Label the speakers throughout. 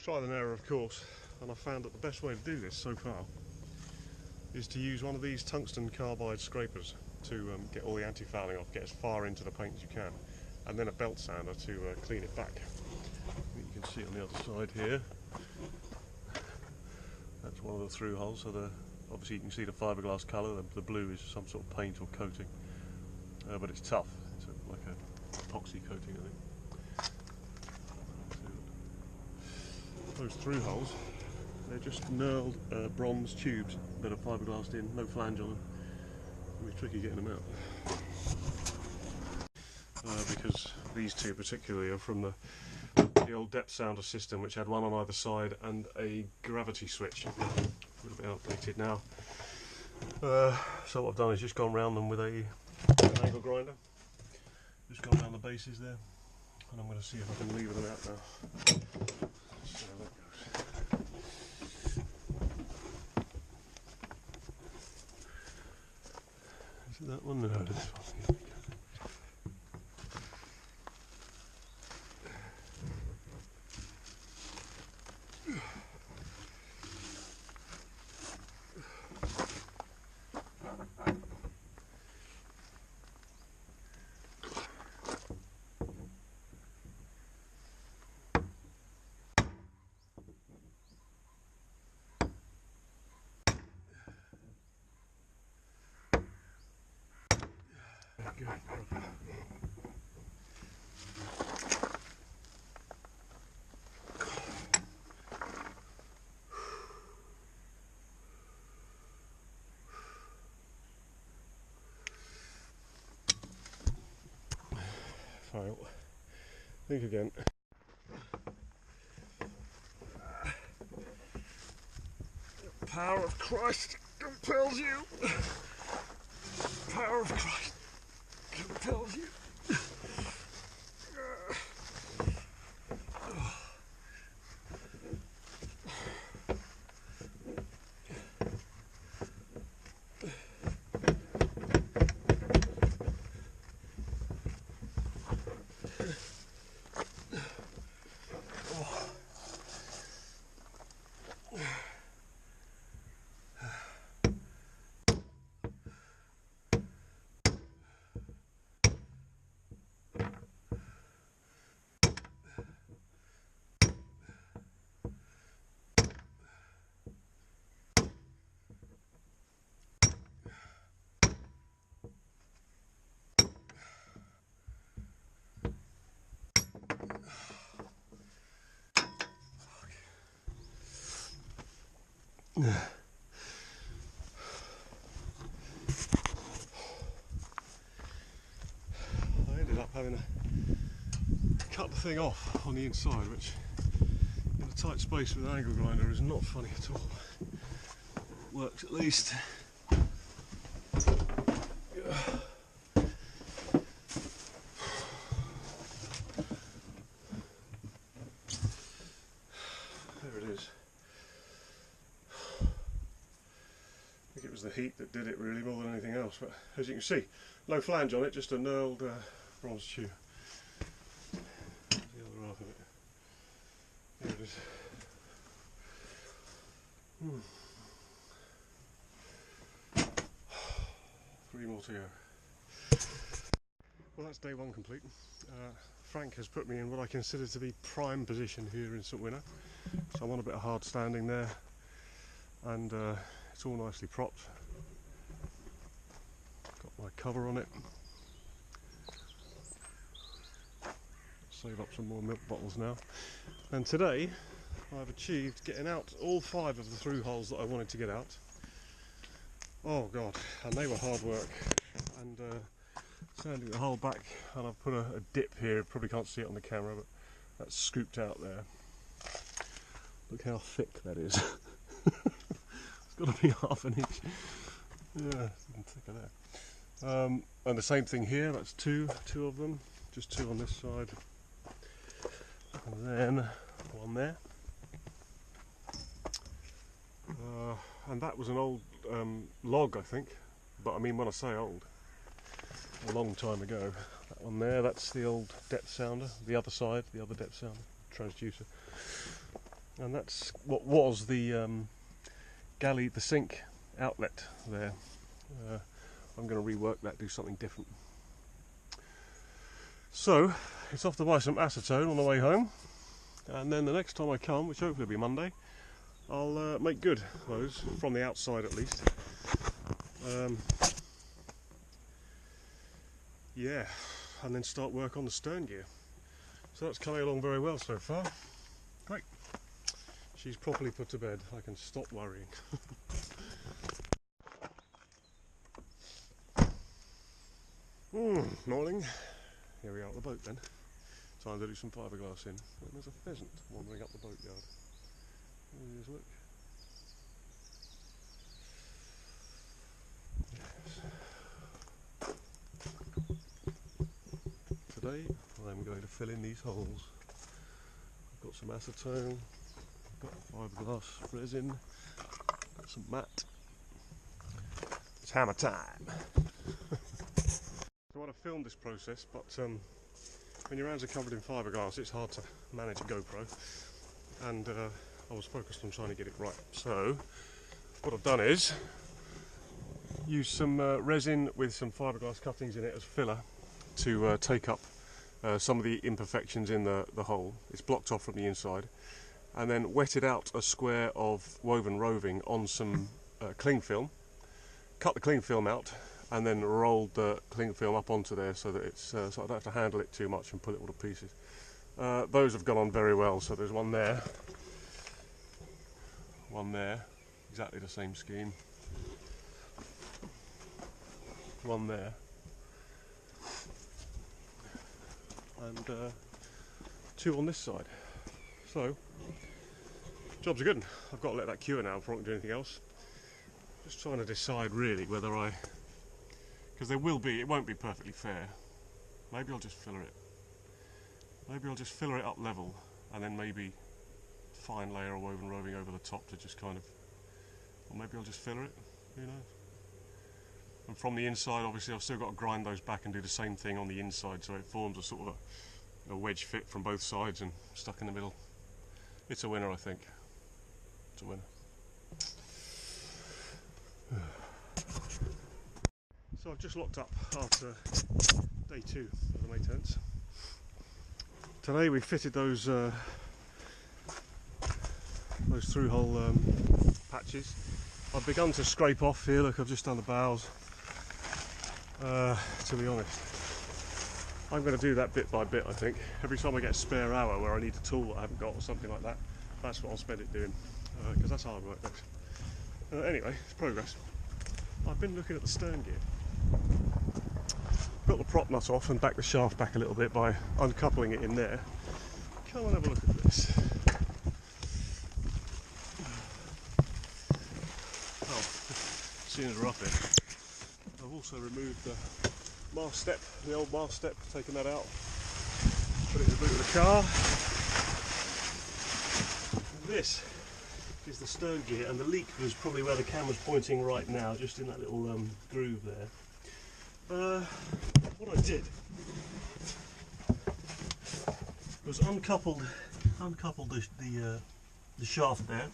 Speaker 1: trial and error, of course, and I found that the best way to do this so far is to use one of these tungsten carbide scrapers to get all the anti-fouling off, get as far into the paint as you can, and then a belt sander to clean it back. You can see on the other side here, that's one of the through holes, so obviously you can see the fiberglass colour, the blue is some sort of paint or coating, but it's tough, it's like a epoxy coating, I think. Those through holes, they're just knurled bronze tubes that are fiberglassed in, no flange on them. It'll be tricky getting them out. Because these two particularly are from the old depth sounder system, which had one on either side and a gravity switch. A little bit outdated now. So what I've done is just gone round them with an angle grinder. Just gone down the bases there, and I'm going to see if I can lever them out now. So that goes. Is it that one? No, this one. Good. Fail. Think again. The power of Christ compels you. Power of Christ compels you. I ended up having to cut the thing off on the inside, which in a tight space with an angle grinder is not funny at all. Works at least. There it is. I think it was the heat that did it really more than anything else, but as you can see, no flange on it, just a knurled bronze tube. There's the other half of it. Here it is. Three more to go. Well, that's day one complete. Frank has put me in what I consider to be prime position here in St Winner. So I'm on a bit of hard standing there, and it's all nicely propped. Got my cover on it. Save up some more milk bottles now. And today I've achieved getting out all 5 of the through holes that I wanted to get out. Oh god, and they were hard work. And sanding the hole back, and I've put a dip here. Probably can't see it on the camera, but that's scooped out there. Look how thick that is. It's got to be half an inch. Yeah, it's even thicker there. And the same thing here, that's two of them. Just 2 on this side. And then one there. And that was an old log, I think. But I mean, when I say old, a long time ago. That one there, that's the old depth sounder. The other side, the other depth sounder, transducer. and that's what was the galley, the sink outlet there. I'm going to rework that, do something different. So it's off to buy some acetone on the way home, and then the next time I come, which hopefully will be Monday, I'll make good those, from the outside at least. Yeah, and then start work on the stern gear. So that's coming along very well so far. Great. She's properly put to bed. I can stop worrying. Morning. Here we are at the boat then. Time to do some fiberglass in. And there's a pheasant wandering up the boatyard. There he is, look. Yes. Today I'm going to fill in these holes. I've got some acetone, I've got fiberglass resin, got some mat. It's hammer time! I want to film this process, but when your hands are covered in fiberglass, it's hard to manage a GoPro, and I was focused on trying to get it right. So what I've done is use some resin with some fiberglass cuttings in it as filler to take up some of the imperfections in the hole. It's blocked off from the inside, and then wetted out a square of woven roving on some cling film, cut the cling film out, and then rolled the cling film up onto there so that it's so I don't have to handle it too much and pull it all to pieces. Those have gone on very well. So there's one there, exactly the same scheme, one there, and two on this side. So jobs are good. I've got to let that cure now before I can do anything else. Just trying to decide really whether because it won't be perfectly fair. Maybe I'll just filler it. Maybe I'll just filler it up level, and then maybe fine layer of woven roving over the top to just kind of, or maybe I'll just filler it, who knows. And from the inside, obviously I've still got to grind those back and do the same thing on the inside, so it forms a sort of a wedge fit from both sides and stuck in the middle. It's a winner, I think. It's a winner. So I've just locked up after day 2 of the maintenance. Today we fitted those through-hole patches. I've begun to scrape off here. Look, I've just done the bows. To be honest, I'm going to do that bit by bit. I think every time I get a spare hour where I need a tool that I haven't got or something like that, that's what I'll spend it doing, because that's hard work. Anyway, it's progress. I've been looking at the stern gear. Got the prop nut off and back the shaft back a little bit by uncoupling it in there. Come and have a look at this. Oh, as soon as we're up here, I've also removed the mast step, the old mast step, taken that out, put it in the boot of the car. And this is the stern gear, and the leak was probably where the camera's pointing right now, just in that little groove there. What I did was uncoupled the shaft there,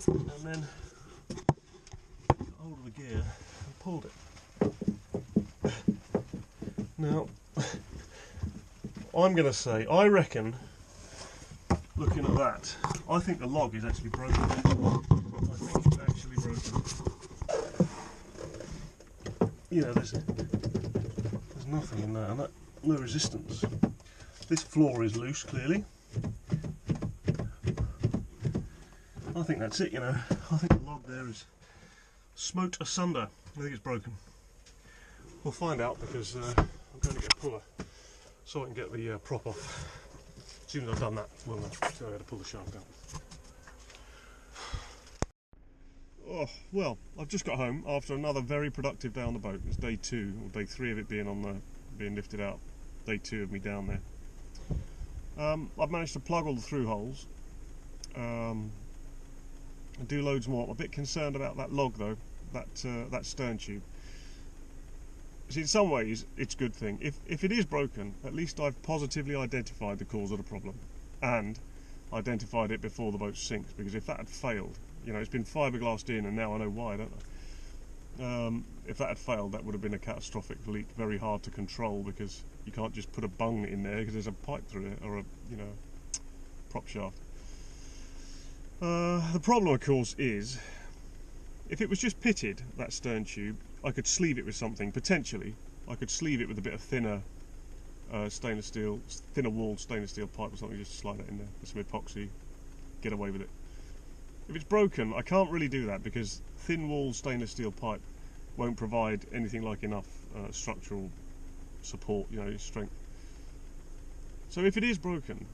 Speaker 1: and then got hold of the gear and pulled it. Now, I'm going to say, I reckon, looking at that, I think the log is actually broken. I think it's actually broken. You know, there's nothing in there, and no resistance. This floor is loose, clearly. I think that's it, you know. I think the log there is smote asunder. I think it's broken. We'll find out, because I'm going to get a puller so I can get the prop off. As soon as I've done that, we'll know. So I had to pull the shaft out. Oh, well, I've just got home after another very productive day on the boat. It's day 2, or day 3 of it being lifted out. Day 2 of me down there. I've managed to plug all the through holes and do loads more. I'm a bit concerned about that log though, that stern tube. See, in some ways it's a good thing. If it is broken, at least I've positively identified the cause of the problem, and identified it before the boat sinks, because if that had failed, you know, it's been fiberglassed in, and now I know why, don't I? If that had failed, that would have been a catastrophic leak, very hard to control, because you can't just put a bung in there because there's a pipe through it, or a, you know, prop shaft. The problem, of course, is if it was just pitted, that stern tube, I could sleeve it with something, potentially. I could sleeve it with a bit of thinner stainless steel, thinner walled stainless steel pipe or something, just to slide it in there with some epoxy, get away with it. If it's broken, I can't really do that, because thin walled stainless steel pipe won't provide anything like enough structural support, you know, strength. So if it is broken,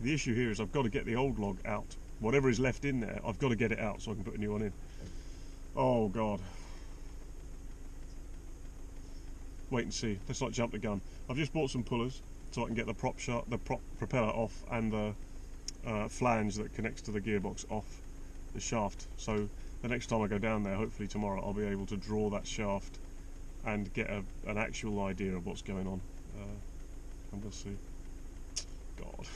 Speaker 1: the issue here is I've got to get the old log out. Whatever is left in there, I've got to get it out so I can put a new one in. Oh God. Wait and see. Let's not jump the gun. I've just bought some pullers so I can get the prop propeller off, and the flange that connects to the gearbox off the shaft. So the next time I go down there, hopefully tomorrow, I'll be able to draw that shaft and get an actual idea of what's going on. And we'll see. God.